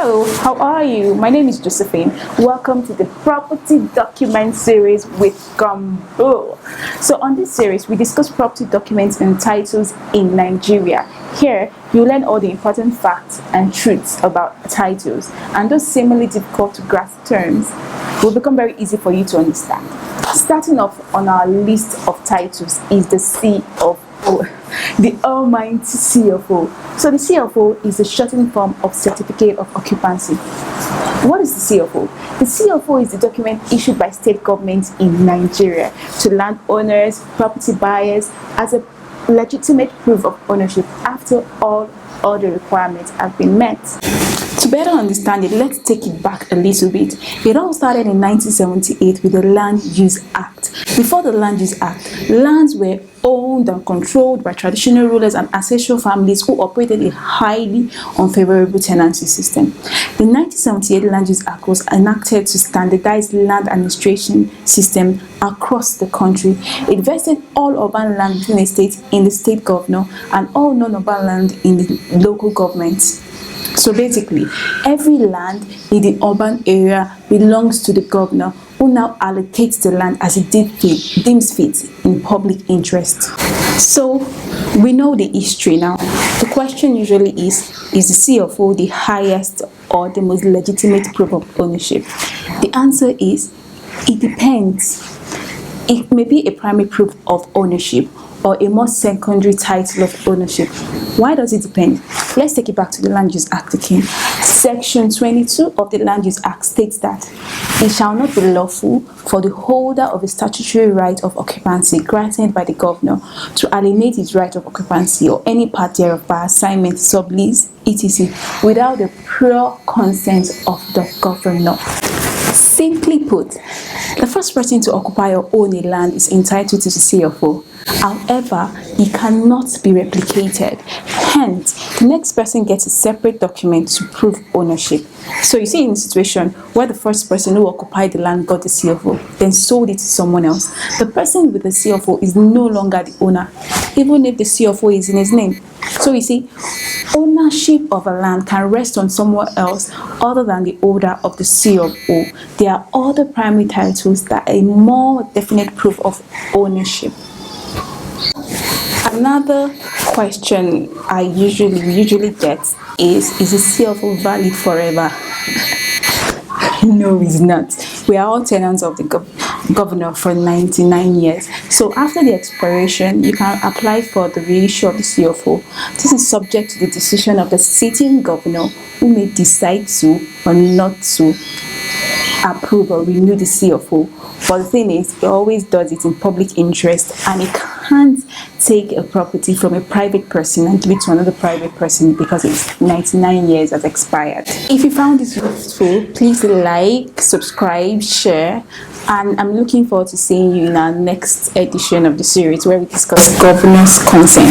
Hello, how are you? My name is Josephine. Welcome to the Property Document series with CofO. So on this series, we discuss property documents and titles in Nigeria. Here, you learn all the important facts and truths about titles, and those seemingly difficult to grasp terms will become very easy for you to understand. Starting off on our list of titles is the CofO, the almighty CofO. So the CofO is the shortened form of Certificate of Occupancy. What is the CofO? The CofO is the document issued by state governments in Nigeria to landowners, property buyers, as a legitimate proof of ownership after all other requirements have been met. To better understand it, let's take it back a little bit. It all started in 1978 with the Land Use Act. Before the Land Use Act, lands were owned and controlled by traditional rulers and ancestral families who operated a highly unfavorable tenancy system. The 1978 Land Use Act was enacted to standardize land administration system across the country. It vested all urban land within a state in the state governor and all non-urban land in the local governments. So basically, every land in the urban area belongs to the governor, who now allocates the land as it deems fit in public interest. So we know the history now. The question usually is the CofO the highest or the most legitimate proof of ownership? The answer is, it depends. It may be a primary proof of ownership or a more secondary title of ownership. Why does it depend? Let's take it back to the Land Use Act again. Section 22 of the Land Use Act states that it shall not be lawful for the holder of a statutory right of occupancy granted by the governor to alienate his right of occupancy or any part thereof by assignment, sublease, etc. without the prior consent of the governor. Simply put, the first person to occupy or own a land is entitled to the CofO. However, it cannot be replicated. Hence, the next person gets a separate document to prove ownership. So you see, in a situation where the first person who occupied the land got the CofO, then sold it to someone else, the person with the CofO is no longer the owner, even if the CofO is in his name. So you see, ownership of a land can rest on someone else other than the holder of the CofO. There are other primary titles that are a more definite proof of ownership. Another question I usually get is the CofO valid forever? No, it's not. We are all tenants of the governor for 99 years. So after the expiration, you can apply for the reissue of the CofO. This is subject to the decision of the sitting governor, who may decide to or not to approve or renew the CofO. But the thing is, it always does it in public interest, and it can't take a property from a private person and give it to another private person because it's 99 years has expired. If you found this useful, please like, subscribe, share, and I'm looking forward to seeing you in our next edition of the series where we discuss governor's consent.